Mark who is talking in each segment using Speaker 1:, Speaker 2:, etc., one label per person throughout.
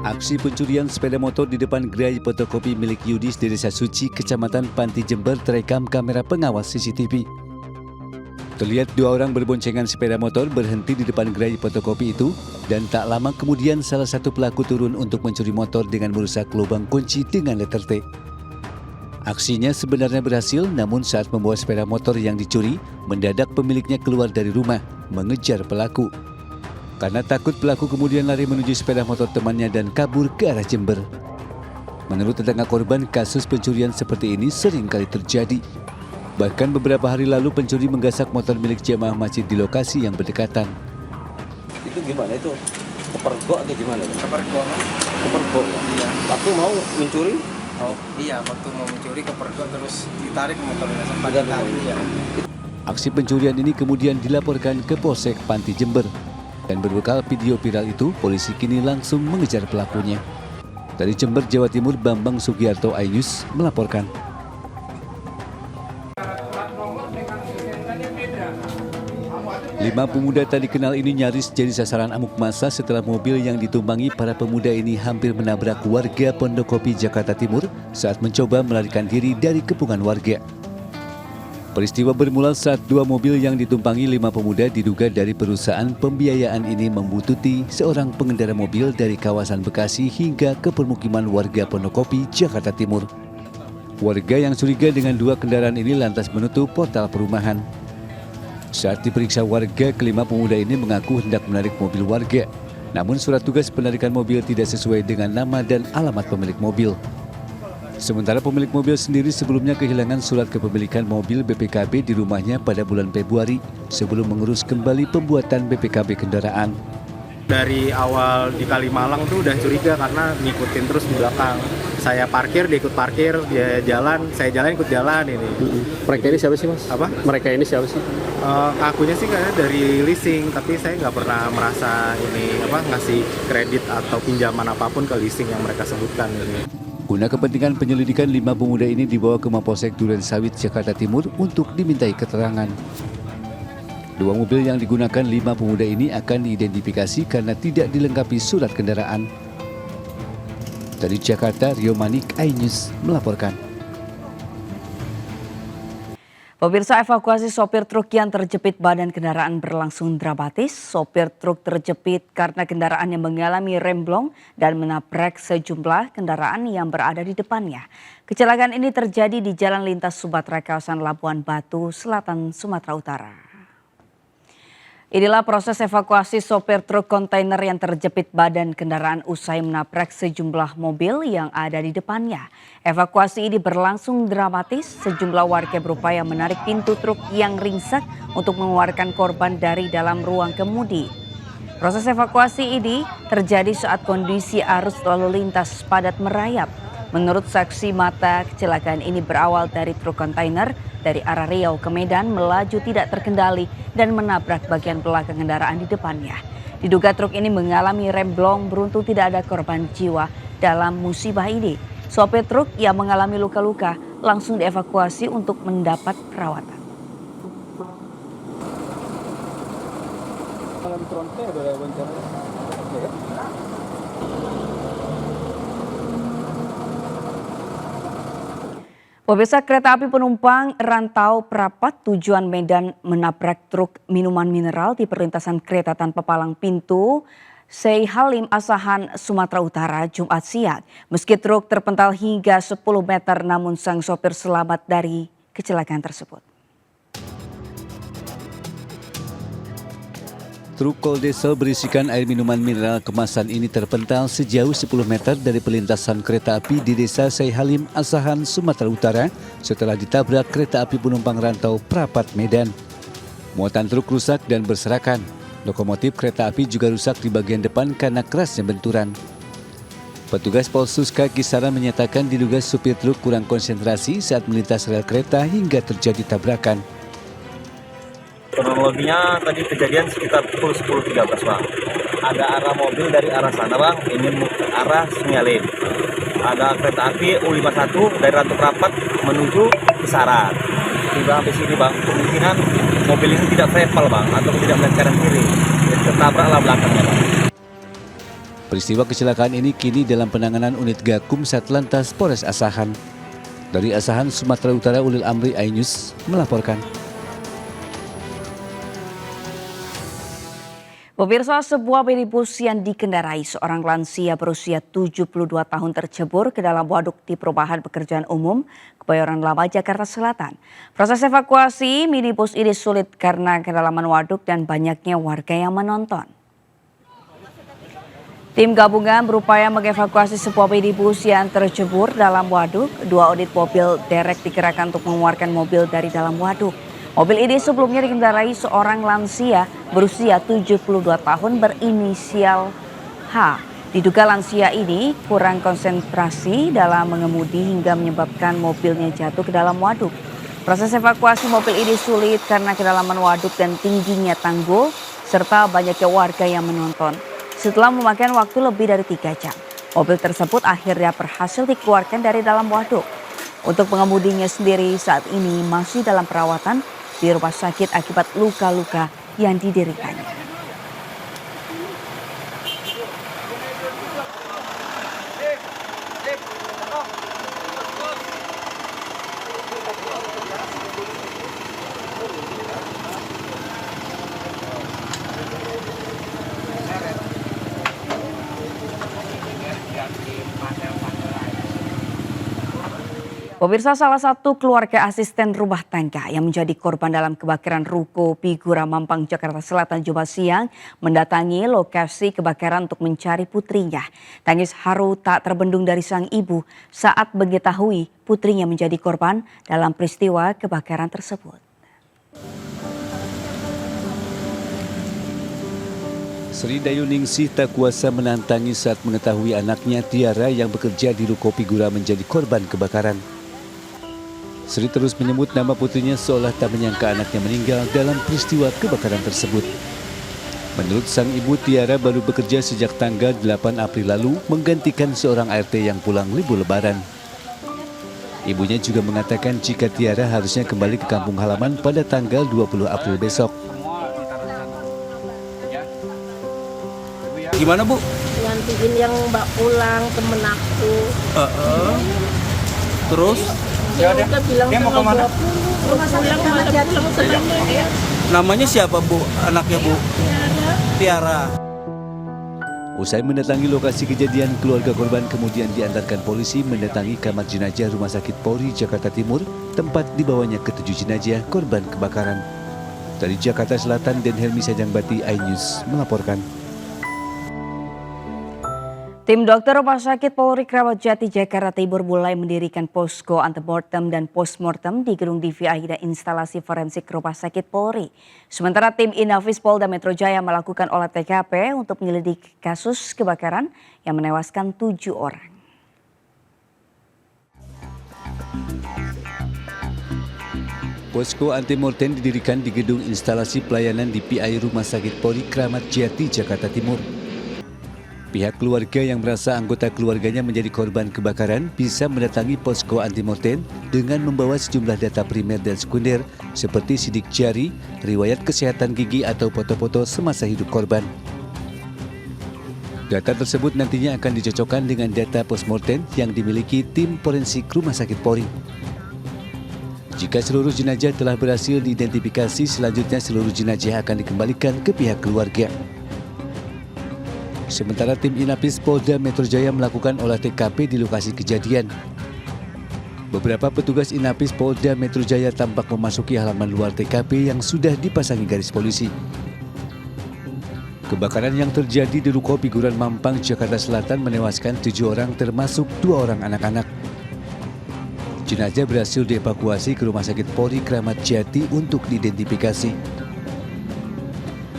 Speaker 1: Aksi pencurian sepeda motor di depan gerai fotokopi milik Yudis di Desa Suci, Kecamatan Panti, Jember terekam kamera pengawas CCTV. Terlihat dua orang berboncengan sepeda motor berhenti di depan gerai fotokopi itu dan tak lama kemudian salah satu pelaku turun untuk mencuri motor dengan merusak lubang kunci dengan letter T. Aksinya sebenarnya berhasil, namun saat membawa sepeda motor yang dicuri, mendadak pemiliknya keluar dari rumah mengejar pelaku. Karena takut, pelaku kemudian lari menuju sepeda motor temannya dan kabur ke arah Jember. Menurut tetangga korban, kasus pencurian seperti ini sering kali terjadi. Bahkan beberapa hari lalu pencuri menggasak motor milik jemaah masjid di lokasi yang berdekatan.
Speaker 2: Itu gimana itu? Kepergok atau gimana?
Speaker 3: Kepergok.
Speaker 2: Kepergok?
Speaker 3: Iya.
Speaker 2: Waktu mau mencuri?
Speaker 3: Oh iya, waktu mau mencuri kepergok terus ditarik motornya sampai
Speaker 2: Udah
Speaker 3: tarik. Iya.
Speaker 1: Aksi pencurian ini kemudian dilaporkan ke Polsek Panti, Jember. Dan berbekal video viral itu, polisi kini langsung mengejar pelakunya. Dari Jember, Jawa Timur, Bambang Sugiarto, iNews melaporkan. Lima pemuda tak dikenal ini nyaris jadi sasaran amuk massa setelah mobil yang ditumpangi para pemuda ini hampir menabrak warga Pondokopi, Jakarta Timur saat mencoba melarikan diri dari kepungan warga. Peristiwa bermula saat dua mobil yang ditumpangi lima pemuda diduga dari perusahaan pembiayaan ini membuntuti seorang pengendara mobil dari kawasan Bekasi hingga ke permukiman warga Pondokopi, Jakarta Timur. Warga yang curiga dengan dua kendaraan ini lantas menutup portal perumahan. Saat diperiksa warga, kelima pemuda ini mengaku hendak menarik mobil warga. Namun surat tugas penarikan mobil tidak sesuai dengan nama dan alamat pemilik mobil. Sementara pemilik mobil sendiri sebelumnya kehilangan surat kepemilikan mobil BPKB di rumahnya pada bulan Februari sebelum mengurus kembali pembuatan BPKB kendaraan.
Speaker 4: Dari awal di Kalimalang tuh udah curiga karena ngikutin terus di belakang. Saya parkir, dia ikut parkir, dia jalan, saya jalan ikut jalan ini.
Speaker 5: Mereka ini siapa sih, Mas?
Speaker 4: Apa?
Speaker 5: Mereka ini siapa sih?
Speaker 4: Akunya sih kayaknya dari leasing, tapi saya nggak pernah merasa ini ngasih kredit atau pinjaman apapun ke leasing yang mereka sebutkan ini.
Speaker 1: Guna kepentingan penyelidikan, lima pemuda ini dibawa ke Mapolsek Durensawit, Jakarta Timur untuk dimintai keterangan. Dua mobil yang digunakan lima pemuda ini akan diidentifikasi karena tidak dilengkapi surat kendaraan. Dari Jakarta, Rio Manik, iNews melaporkan.
Speaker 6: Pemirsa, evakuasi sopir truk yang terjepit badan kendaraan berlangsung dramatis. Sopir truk terjepit karena kendaraannya mengalami remblong dan menabrak sejumlah kendaraan yang berada di depannya. Kecelakaan ini terjadi di Jalan Lintas Sumatera, kawasan Labuan Batu, Selatan, Sumatera Utara. Inilah proses evakuasi sopir truk kontainer yang terjepit badan kendaraan usai menabrak sejumlah mobil yang ada di depannya. Evakuasi ini berlangsung dramatis, sejumlah warga berupaya menarik pintu truk yang ringsek untuk mengeluarkan korban dari dalam ruang kemudi. Proses evakuasi ini terjadi saat kondisi arus lalu lintas padat merayap. Menurut saksi mata, kecelakaan ini berawal dari truk kontainer dari arah Riau ke Medan melaju tidak terkendali dan menabrak bagian belakang kendaraan di depannya. Diduga truk ini mengalami remblong, beruntung tidak ada korban jiwa dalam musibah ini. Sopir truk yang mengalami luka-luka langsung dievakuasi untuk mendapat perawatan. Pemirsa, kereta api penumpang rantau Prapat tujuan Medan menabrak truk minuman mineral di perlintasan kereta tanpa palang pintu Sei Halim Asahan, Sumatera Utara, Jumat siang. Meski truk terpental hingga 10 meter, namun sang sopir selamat dari kecelakaan tersebut.
Speaker 1: Truk kol diesel berisikan air minuman mineral kemasan ini terpental sejauh 10 meter dari perlintasan kereta api di Desa Sei Halim Asahan, Sumatera Utara setelah ditabrak kereta api penumpang rantau Prapat Medan. Muatan truk rusak dan berserakan. Lokomotif kereta api juga rusak di bagian depan karena kerasnya benturan. Petugas Polsuska Kisaran menyatakan diduga supir truk kurang konsentrasi saat melintas rel kereta hingga terjadi tabrakan.
Speaker 2: Kronologinya tadi kejadian sekitar pukul 10.13, Bang. Ada arah mobil dari arah sana, Bang, ingin ke arah Sinyalim. Ada kereta api U51 dari Ratu Prapat menuju Kisaran. Tiba sampai sini, Bang, kemungkinan mobil ini tidak travel, Bang, atau tidak melihat kanan kiri. Jadi tertabraklah belakangnya, Bang.
Speaker 1: Peristiwa kecelakaan ini kini dalam penanganan unit Gakum Satlantas Polres Asahan. Dari Asahan, Sumatera Utara, Ulil Amri iNews melaporkan.
Speaker 6: Pemirsa, sebuah minibus yang dikendarai seorang lansia berusia 72 tahun tercebur ke dalam waduk di Perumahan Pekerjaan Umum, Kebayoran Lama, Jakarta Selatan. Proses evakuasi minibus ini sulit karena kedalaman waduk dan banyaknya warga yang menonton. Tim gabungan berupaya mengevakuasi sebuah minibus yang tercebur dalam waduk. 2 unit mobil derek dikerahkan untuk mengeluarkan mobil dari dalam waduk. Mobil ini sebelumnya dikendarai seorang lansia berusia 72 tahun berinisial H. Diduga lansia ini kurang konsentrasi dalam mengemudi hingga menyebabkan mobilnya jatuh ke dalam waduk. Proses evakuasi mobil ini sulit karena kedalaman waduk dan tingginya tanggul serta banyaknya warga yang menonton. Setelah memakan waktu lebih dari 3 jam, mobil tersebut akhirnya berhasil dikeluarkan dari dalam waduk. Untuk pengemudinya sendiri saat ini masih dalam perawatan di rumah sakit akibat luka-luka yang dideritanya. Pemirsa, salah satu keluarga asisten rumah tangga yang menjadi korban dalam kebakaran ruko Figura Mampang, Jakarta Selatan Jumat siang mendatangi lokasi kebakaran untuk mencari putrinya. Tangis haru tak terbendung dari sang ibu saat mengetahui putrinya menjadi korban dalam peristiwa kebakaran tersebut.
Speaker 1: Sri Dayuningsih tak kuasa menantangi saat mengetahui anaknya Tiara yang bekerja di ruko Figura menjadi korban kebakaran. Sri terus menyebut nama putrinya seolah tak menyangka anaknya meninggal dalam peristiwa kebakaran tersebut. Menurut sang ibu, Tiara baru bekerja sejak tanggal 8 April lalu menggantikan seorang ART yang pulang libur lebaran. Ibunya juga mengatakan jika Tiara harusnya kembali ke kampung halaman pada tanggal 20 April besok.
Speaker 7: Gimana Bu?
Speaker 8: Ngantiin yang mbak pulang temen aku.
Speaker 7: Terus?
Speaker 8: Ya udah bilang tanggal 20. Pulang sebenarnya.
Speaker 7: Namanya siapa Bu? Anaknya Bu? Tiara.
Speaker 1: Usai mendatangi lokasi kejadian, keluarga korban kemudian diantarkan polisi mendatangi kamar jenazah Rumah Sakit Polri Jakarta Timur, tempat dibawanya ke-7 jenazah korban kebakaran. Dari Jakarta Selatan, Den Helmi Sajangbati iNews melaporkan.
Speaker 6: Tim dokter Rumah Sakit Polri Kramat Jati Jakarta Timur mulai mendirikan posko antemortem dan postmortem di gedung DVI dan instalasi forensik Rumah Sakit Polri. Sementara tim Inafis Polda Metro Jaya melakukan olah TKP untuk menyelidiki kasus kebakaran yang menewaskan 7 orang.
Speaker 1: Posko antemortem didirikan di gedung instalasi pelayanan DPI Rumah Sakit Polri Kramat Jati Jakarta Timur. Pihak keluarga yang merasa anggota keluarganya menjadi korban kebakaran bisa mendatangi posko antemortem dengan membawa sejumlah data primer dan sekunder seperti sidik jari, riwayat kesehatan gigi atau foto-foto semasa hidup korban. Data tersebut nantinya akan dicocokkan dengan data postmortem yang dimiliki tim forensik Rumah Sakit Polri. Jika seluruh jenazah telah berhasil diidentifikasi, selanjutnya seluruh jenazah akan dikembalikan ke pihak keluarga. Sementara tim Inafis Polda Metro Jaya melakukan olah TKP di lokasi kejadian. Beberapa petugas Inafis Polda Metro Jaya tampak memasuki halaman luar TKP yang sudah dipasangi garis polisi. Kebakaran yang terjadi di ruko Figuran Mampang, Jakarta Selatan menewaskan 7 orang termasuk 2 orang anak-anak. Jenazah berhasil dievakuasi ke Rumah Sakit Polri Kramat Jati untuk diidentifikasi.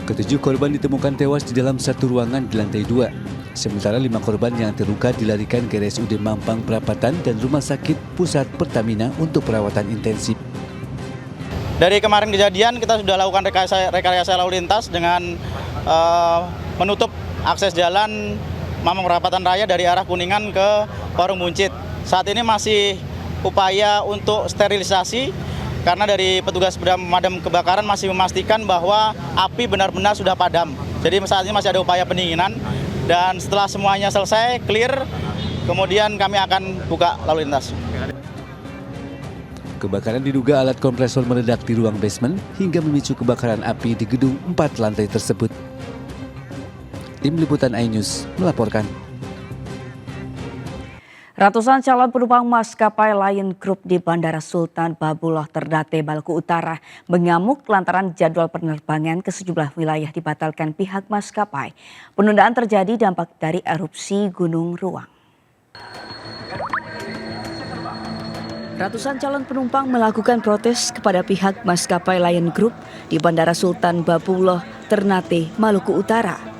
Speaker 1: Ketujuh korban ditemukan tewas di dalam satu ruangan di lantai 2. Sementara 5 korban yang terluka dilarikan ke RSUD Mampang Perapatan dan Rumah Sakit Pusat Pertamina untuk perawatan intensif.
Speaker 9: Dari kemarin kejadian kita sudah lakukan rekayasa lalu lintas dengan menutup akses jalan Mampang Perapatan Raya dari arah Kuningan ke Warung Buncit. Saat ini masih upaya untuk sterilisasi karena dari petugas pemadam kebakaran masih memastikan bahwa api benar-benar sudah padam. Jadi saat ini masih ada upaya pendinginan dan setelah semuanya selesai, clear, kemudian kami akan buka lalu lintas.
Speaker 1: Kebakaran diduga alat kompresor meledak di ruang basement hingga memicu kebakaran api di gedung 4 lantai tersebut. Tim Liputan iNews melaporkan.
Speaker 6: Ratusan calon penumpang maskapai Lion Group di Bandara Sultan Babuloh Ternate, Maluku Utara mengamuk lantaran jadwal penerbangan ke sejumlah wilayah dibatalkan pihak maskapai. Penundaan terjadi dampak dari erupsi Gunung Ruang. Ratusan calon penumpang melakukan protes kepada pihak maskapai Lion Group di Bandara Sultan Babuloh Ternate, Maluku Utara.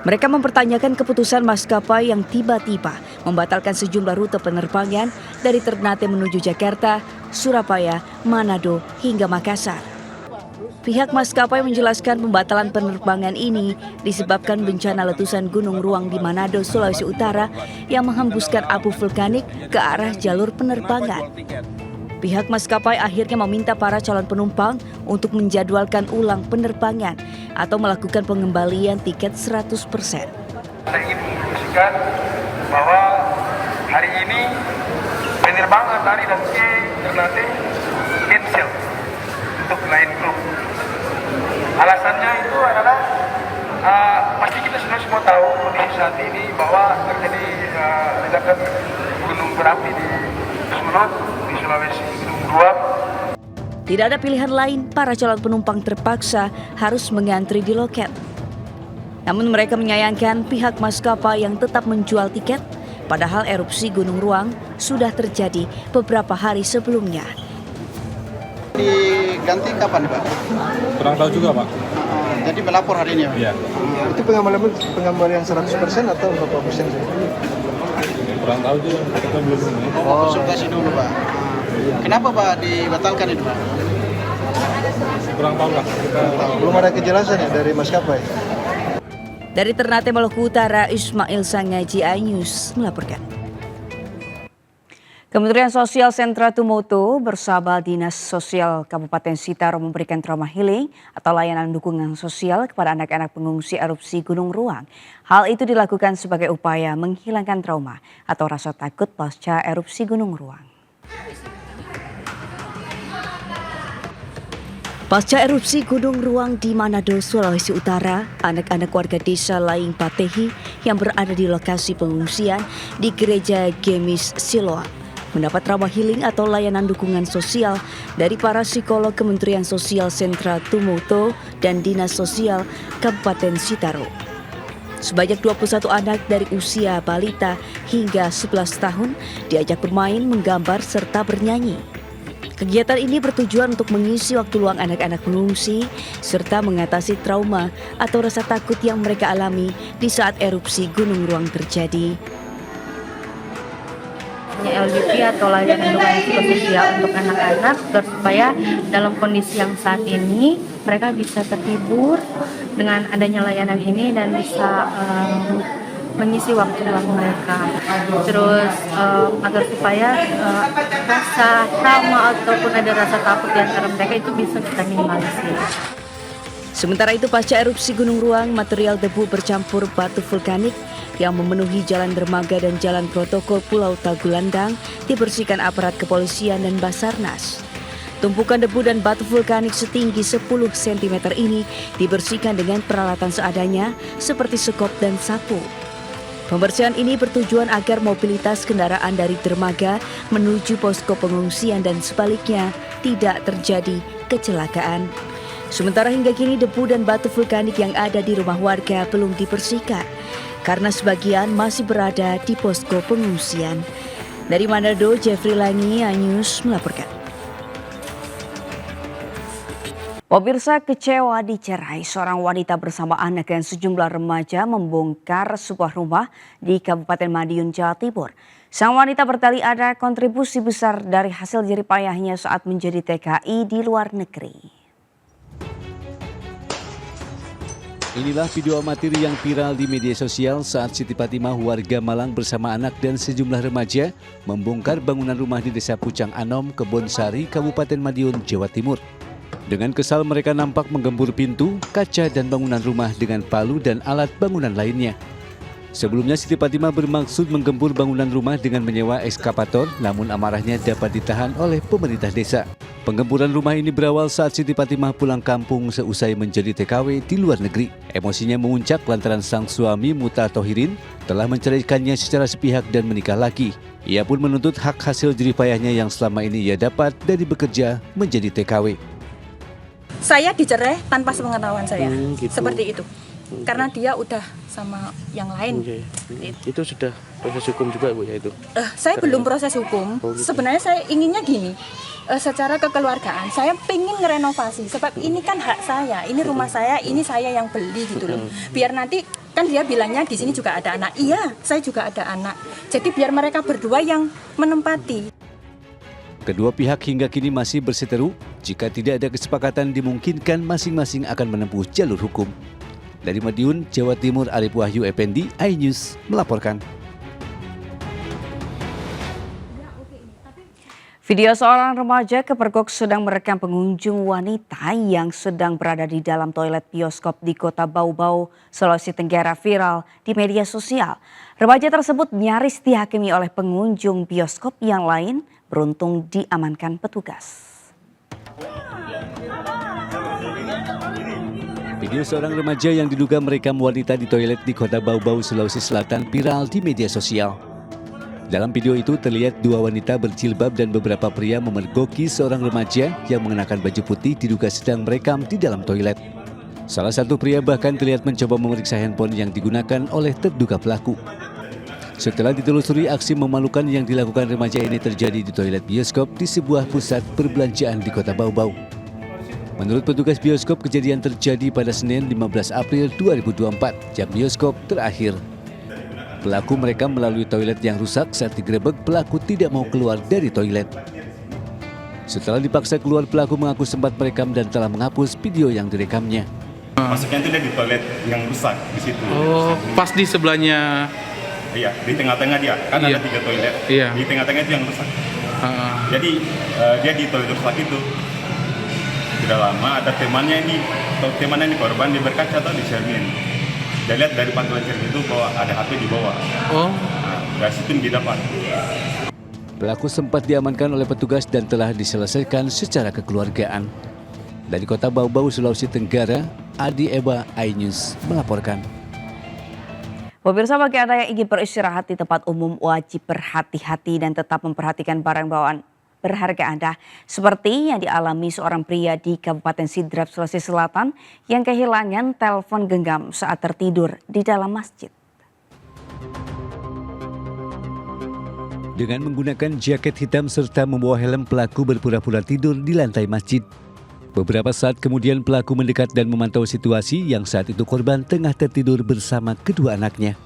Speaker 6: Mereka mempertanyakan keputusan maskapai yang tiba-tiba membatalkan sejumlah rute penerbangan dari Ternate menuju Jakarta, Surabaya, Manado, hingga Makassar. Pihak maskapai menjelaskan pembatalan penerbangan ini disebabkan bencana letusan Gunung Ruang di Manado, Sulawesi Utara yang menghembuskan abu vulkanik ke arah jalur penerbangan. Pihak maskapai akhirnya meminta para calon penumpang untuk menjadwalkan ulang penerbangan atau melakukan pengembalian tiket 100%.
Speaker 10: Saya ingin menginformasikan bahwa hari ini penerbangan dari dan ke Ternate cancel untuk Lion Group. Alasannya itu adalah pasti kita semua tahu kondisi saat ini bahwa terjadi ledakan gunung berapi di Sulut, di Sulawesi, Gunung Ruang.
Speaker 6: Tidak ada pilihan lain, para calon penumpang terpaksa harus mengantri di loket. Namun mereka menyayangkan pihak maskapai yang tetap menjual tiket, padahal erupsi Gunung Ruang sudah terjadi beberapa hari sebelumnya.
Speaker 11: Diganti kapan, Pak?
Speaker 5: Kurang tahu juga, Pak.
Speaker 11: Jadi melapor hari ini, Pak?
Speaker 5: Iya.
Speaker 11: Itu pengembalian 100% atau berapa persen?
Speaker 5: Kurang tahu juga, kita belum.
Speaker 11: Konsultasi dulu, Pak. Kenapa, Pak, dibatalkan itu, Pak?
Speaker 5: Kurang tahu lah.
Speaker 11: Belum ada kejelasan ya dari maskapai?
Speaker 6: Dari Ternate, Maluku Utara, Ismail Sangaji, iNews melaporkan. Kementerian Sosial Sentra Tumoto bersama Dinas Sosial Kabupaten Sitaro memberikan trauma healing atau layanan dukungan sosial kepada anak-anak pengungsi erupsi Gunung Ruang. Hal itu dilakukan sebagai upaya menghilangkan trauma atau rasa takut pasca erupsi Gunung Ruang. Pasca erupsi Gunung Ruang di Manado, Sulawesi Utara, anak-anak warga desa Laing Patehi yang berada di lokasi pengungsian di Gereja Gemis Siloam mendapat trauma healing atau layanan dukungan sosial dari para psikolog Kementerian Sosial Sentra Tumoto dan Dinas Sosial Kabupaten Sitaro. Sebanyak 21 anak dari usia balita hingga 11 tahun diajak bermain, menggambar, serta bernyanyi. Kegiatan ini bertujuan untuk mengisi waktu luang anak-anak pengungsi serta mengatasi trauma atau rasa takut yang mereka alami di saat erupsi Gunung Ruang terjadi.
Speaker 8: LDP atau layanan dukungan psikososial untuk anak-anak supaya dalam kondisi yang saat ini mereka bisa terhibur dengan adanya layanan ini dan bisa mengisi waktu luang mereka. Terus agar supaya rasa trauma ataupun ada rasa takut di antara mereka itu bisa kita minimalisir.
Speaker 6: Sementara itu pasca erupsi Gunung Ruang, material debu bercampur batu vulkanik yang memenuhi jalan dermaga dan jalan protokol Pulau Tagulandang dibersihkan aparat kepolisian dan Basarnas. Tumpukan debu dan batu vulkanik setinggi 10 cm ini dibersihkan dengan peralatan seadanya seperti sekop dan sapu. Pembersihan ini bertujuan agar mobilitas kendaraan dari dermaga menuju posko pengungsian dan sebaliknya tidak terjadi kecelakaan. Sementara hingga kini debu dan batu vulkanik yang ada di rumah warga belum dibersihkan karena sebagian masih berada di posko pengungsian. Dari Manado, Jeffrey Langi, iNews melaporkan. Pemirsa, kecewa dicerai, seorang wanita bersama anak dan sejumlah remaja membongkar sebuah rumah di Kabupaten Madiun, Jawa Timur. Sang wanita berdalih ada kontribusi besar dari hasil jerih payahnya saat menjadi TKI di luar negeri.
Speaker 1: Inilah video amatir yang viral di media sosial saat Siti Fatimah warga Malang bersama anak dan sejumlah remaja membongkar bangunan rumah di Desa Pucang Anom, Kebon Sari, Kabupaten Madiun, Jawa Timur. Dengan kesal mereka nampak menggembur pintu, kaca dan bangunan rumah dengan palu dan alat bangunan lainnya. Sebelumnya Siti Fatimah bermaksud menggembur bangunan rumah dengan menyewa ekskavator, namun amarahnya dapat ditahan oleh pemerintah desa. Penggemburan rumah ini berawal saat Siti Fatimah pulang kampung seusai menjadi TKW di luar negeri. Emosinya memuncak lantaran sang suami Muta Tohirin telah menceraikannya secara sepihak dan menikah lagi. Ia pun menuntut hak hasil jerih payahnya yang selama ini ia dapat dari bekerja menjadi TKW.
Speaker 12: Saya dicerai tanpa sepengetahuan saya, seperti itu. Karena dia udah sama yang lain.
Speaker 11: Itu sudah proses hukum juga Bu ya itu?
Speaker 12: Saya belum proses hukum. Sebenarnya saya inginnya gini, secara kekeluargaan saya pengen ngerenovasi. Sebab ini kan hak saya, ini rumah saya, ini saya yang beli gitu loh. Biar nanti kan dia bilangnya di sini juga ada anak. Iya, saya juga ada anak. Jadi biar mereka berdua yang menempati.
Speaker 1: Kedua pihak hingga kini masih berseteru. Jika tidak ada kesepakatan dimungkinkan masing-masing akan menempuh jalur hukum. Dari Madiun, Jawa Timur, Arif Wahyu Effendi, iNews melaporkan.
Speaker 6: Video seorang remaja kepergok sedang merekam pengunjung wanita yang sedang berada di dalam toilet bioskop di Kota Bau-Bau, Sulawesi Tenggara viral di media sosial. Remaja tersebut nyaris dihakimi oleh pengunjung bioskop yang lain, beruntung diamankan petugas.
Speaker 1: Video seorang remaja yang diduga merekam wanita di toilet di Kota Bau-Bau, Sulawesi Selatan viral di media sosial. Dalam video itu terlihat dua wanita berjilbab dan beberapa pria memergoki seorang remaja yang mengenakan baju putih diduga sedang merekam di dalam toilet. Salah satu pria bahkan terlihat mencoba memeriksa handphone yang digunakan oleh terduga pelaku. Setelah ditelusuri, aksi memalukan yang dilakukan remaja ini terjadi di toilet bioskop di sebuah pusat perbelanjaan di Kota Bau-Bau. Menurut petugas bioskop, kejadian terjadi pada Senin 15 April 2024, jam bioskop terakhir. Pelaku merekam melalui toilet yang rusak. Saat digerebek, pelaku tidak mau keluar dari toilet. Setelah dipaksa keluar, pelaku mengaku sempat merekam dan telah menghapus video yang direkamnya.
Speaker 13: Masuknya itu dia di toilet yang rusak di situ.
Speaker 5: Oh, pas di sebelahnya.
Speaker 13: Iya, di tengah-tengah dia. Kan ada 3 toilet.
Speaker 5: Iya.
Speaker 13: Di tengah-tengah itu yang rusak. Jadi dia di toilet rusak itu. Tidak lama ada temannya ini korban, dia berkaca atau di cermin. Dia lihat dari pantulan cermin itu bahwa ada HP di bawah. Oh. Nah, dari situ didapat.
Speaker 1: Pelaku sempat diamankan oleh petugas dan telah diselesaikan secara kekeluargaan. Dari Kota Bau-Bau, Sulawesi Tenggara, Adi Eba, iNews melaporkan.
Speaker 6: Pemirsa, bagi Anda yang ingin beristirahat di tempat umum wajib berhati-hati dan tetap memperhatikan barang bawaan berharga Anda, seperti yang dialami seorang pria di Kabupaten Sidrap, Sulawesi Selatan yang kehilangan telepon genggam saat tertidur di dalam masjid. Dengan menggunakan jaket hitam serta membawa helm, pelaku berpura-pura tidur di lantai masjid. Beberapa saat kemudian pelaku mendekat dan memantau situasi yang saat itu korban tengah tertidur bersama kedua anaknya.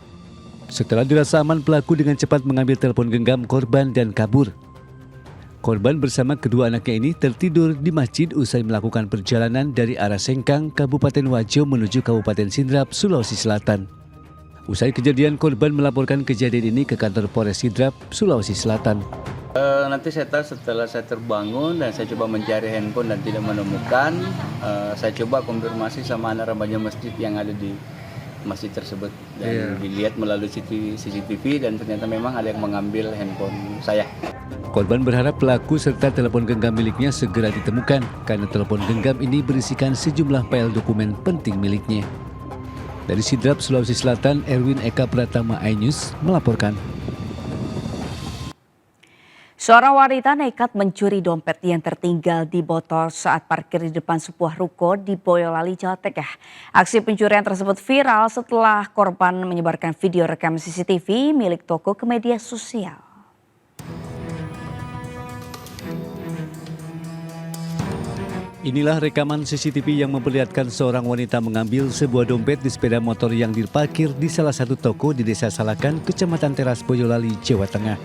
Speaker 6: Setelah dirasa aman, pelaku dengan cepat mengambil telepon genggam korban dan kabur. Korban bersama kedua anaknya ini tertidur di masjid usai melakukan perjalanan dari arah Sengkang, Kabupaten Wajo menuju Kabupaten Sidrap, Sulawesi Selatan. Usai kejadian, korban melaporkan kejadian ini ke kantor Polres Sidrap, Sulawesi Selatan.
Speaker 14: Nanti setelah saya terbangun dan saya coba mencari handphone dan tidak menemukan, saya coba konfirmasi sama anak remaja masjid yang ada di masjid tersebut dan dilihat melalui CCTV dan ternyata memang ada yang mengambil handphone saya.
Speaker 1: Korban berharap pelaku serta telepon genggam miliknya segera ditemukan karena telepon genggam ini berisikan sejumlah file dokumen penting miliknya. Dari Sidrap, Sulawesi Selatan, Erwin Eka Pratama, iNews melaporkan.
Speaker 6: Seorang wanita nekat mencuri dompet yang tertinggal di botol saat parkir di depan sebuah ruko di Boyolali, Jawa Tengah. Aksi pencurian tersebut viral setelah korban menyebarkan video rekam CCTV milik toko ke media sosial. Inilah rekaman CCTV yang memperlihatkan seorang wanita mengambil sebuah dompet di sepeda motor yang diparkir di salah satu toko di Desa Salakan, Kecamatan Teras, Boyolali, Jawa Tengah.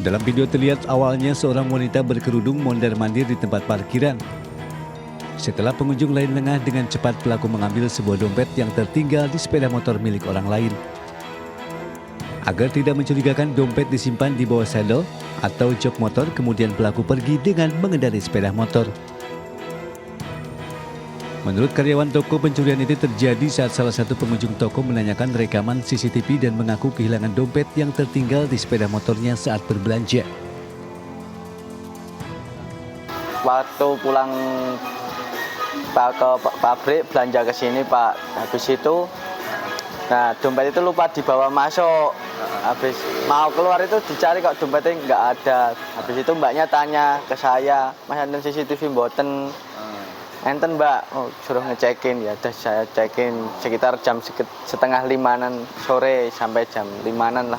Speaker 6: Dalam video terlihat awalnya seorang wanita berkerudung mondar-mandir di tempat parkiran. Setelah pengunjung lain lengah, dengan cepat pelaku mengambil sebuah dompet yang tertinggal di sepeda motor milik orang lain. Agar tidak mencurigakan, dompet disimpan di bawah sadel atau jok motor, kemudian pelaku pergi dengan mengendarai sepeda motor.
Speaker 1: Menurut karyawan toko, pencurian itu terjadi saat salah satu pengunjung toko menanyakan rekaman CCTV dan mengaku kehilangan dompet yang tertinggal di sepeda motornya saat berbelanja.
Speaker 15: Waktu pulang ke pabrik belanja ke sini Pak, habis itu nah dompet itu lupa dibawa masuk, habis mau keluar itu dicari kok dompetnya nggak ada. Habis itu mbaknya tanya ke saya, Mas enten CCTV mboten? Enten Mbak, suruh ngecekin, ya udah saya cekin sekitar jam setengah 5-an sore sampai jam 5-an lah.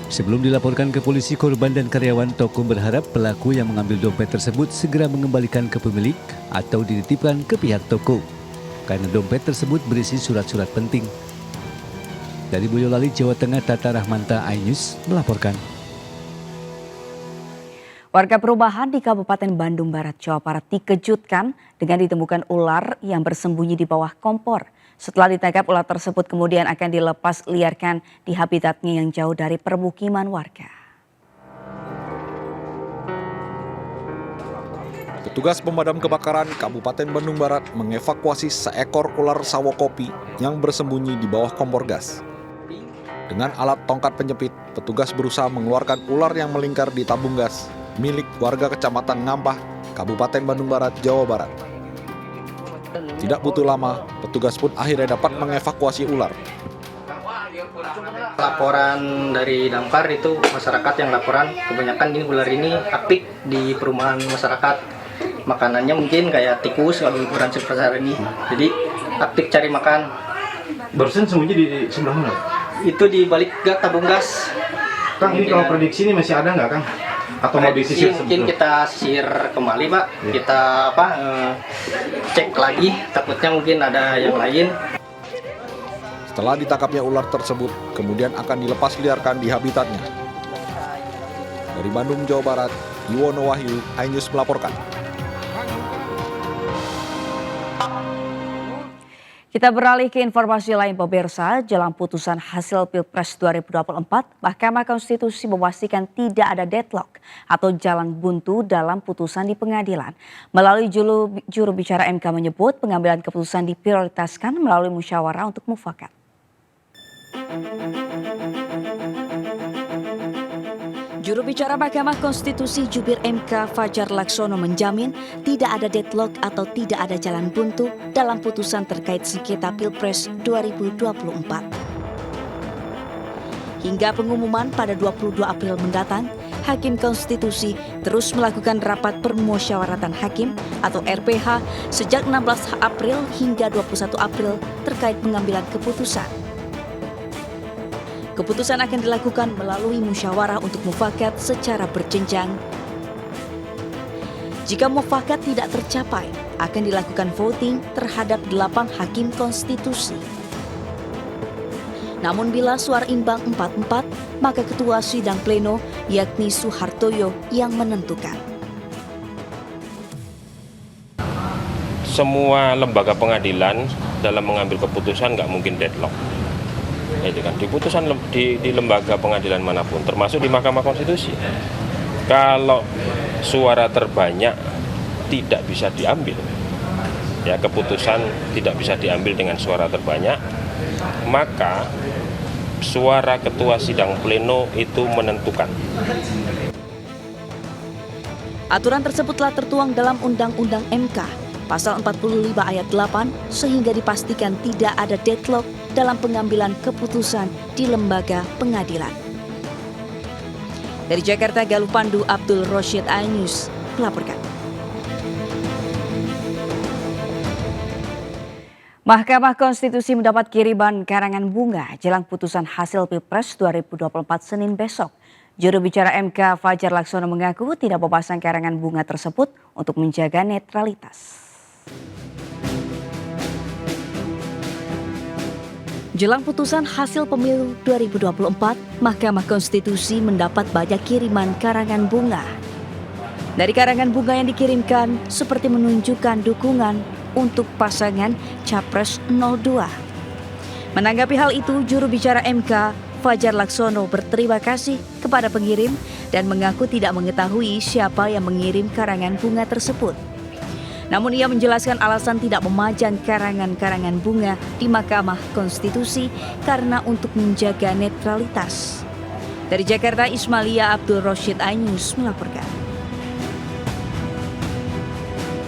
Speaker 1: Sebelum dilaporkan ke polisi, korban dan karyawan toko berharap pelaku yang mengambil dompet tersebut segera mengembalikan ke pemilik atau dititipkan ke pihak toko, karena dompet tersebut berisi surat-surat penting. Dari Boyolali, Jawa Tengah, Tata Rahmanta, iNews melaporkan.
Speaker 6: Warga perumahan di Kabupaten Bandung Barat, Jawa Barat dikejutkan dengan ditemukan ular yang bersembunyi di bawah kompor. Setelah ditangkap, ular tersebut kemudian akan dilepas liarkan di habitatnya yang jauh dari permukiman warga.
Speaker 16: Petugas pemadam kebakaran Kabupaten Bandung Barat mengevakuasi seekor ular sawo kopi yang bersembunyi di bawah kompor gas. Dengan alat tongkat penjepit, petugas berusaha mengeluarkan ular yang melingkar di tabung gas milik warga Kecamatan Ngampah, Kabupaten Bandung Barat, Jawa Barat. Tidak butuh lama, petugas pun akhirnya dapat mengevakuasi ular.
Speaker 17: Laporan dari Damkar itu masyarakat yang laporan, kebanyakan ini ular ini aktif di perumahan masyarakat. Makanannya mungkin kayak tikus kalau ukuran sebesar ini, jadi aktif cari makan.
Speaker 4: Barusan sembunyi di sebelah mana?
Speaker 17: Itu di balik tabung gas.
Speaker 4: Kang, ini kalau prediksi ini masih ada nggak, Kang? Atau mau disisir?
Speaker 17: Mungkin kita sisir kembali Pak, kita cek lagi, takutnya mungkin ada yang lain.
Speaker 16: Setelah ditangkapnya ular tersebut, kemudian akan dilepas liarkan di habitatnya. Dari Bandung, Jawa Barat, Yuwono Wahyu, iNews melaporkan.
Speaker 6: Kita beralih ke informasi lain pemirsa. Jelang putusan hasil Pilpres 2024, Mahkamah Konstitusi memastikan tidak ada deadlock atau jalan buntu dalam putusan di pengadilan. Melalui juru bicara MK menyebut pengambilan keputusan diprioritaskan melalui musyawarah untuk mufakat. Juru bicara Mahkamah Konstitusi Jubir MK Fajar Laksono menjamin tidak ada deadlock atau tidak ada jalan buntu dalam putusan terkait sengketa Pilpres 2024. Hingga pengumuman pada 22 April mendatang, Hakim Konstitusi terus melakukan rapat permusyawaratan hakim atau RPH sejak 16 April hingga 21 April terkait pengambilan keputusan. Keputusan akan dilakukan melalui musyawarah untuk mufakat secara berjenjang. Jika mufakat tidak tercapai, akan dilakukan voting terhadap 8 hakim konstitusi. Namun bila suara imbang 4-4, maka ketua sidang pleno yakni Suhartoyo yang menentukan.
Speaker 18: Semua lembaga pengadilan dalam mengambil keputusan nggak mungkin deadlock. Itu kan di putusan di lembaga pengadilan manapun, termasuk di Mahkamah Konstitusi. Kalau suara terbanyak tidak bisa diambil, ya keputusan tidak bisa diambil dengan suara terbanyak, maka suara ketua sidang pleno itu menentukan.
Speaker 6: Aturan tersebut telah tertuang dalam Undang-Undang MK Pasal 45 ayat 8 sehingga dipastikan tidak ada deadlock dalam pengambilan keputusan di lembaga pengadilan. Dari Jakarta, Galuh Pandu Abdul Rosyid, iNews melaporkan. Mahkamah Konstitusi mendapat kiriman karangan bunga jelang putusan hasil Pilpres 2024 Senin besok. Juru bicara MK Fajar Laksono mengaku tidak memasang karangan bunga tersebut untuk menjaga netralitas. Jelang putusan hasil pemilu 2024, Mahkamah Konstitusi mendapat banyak kiriman karangan bunga. Dari karangan bunga yang dikirimkan seperti menunjukkan dukungan untuk pasangan Capres 02. Menanggapi hal itu, juru bicara MK Fajar Laksono berterima kasih kepada pengirim dan mengaku tidak mengetahui siapa yang mengirim karangan bunga tersebut. Namun ia menjelaskan alasan tidak memajang karangan-karangan bunga di Mahkamah Konstitusi karena untuk menjaga netralitas. Dari Jakarta, Ismailia Abdul Rosyid, iNews melaporkan.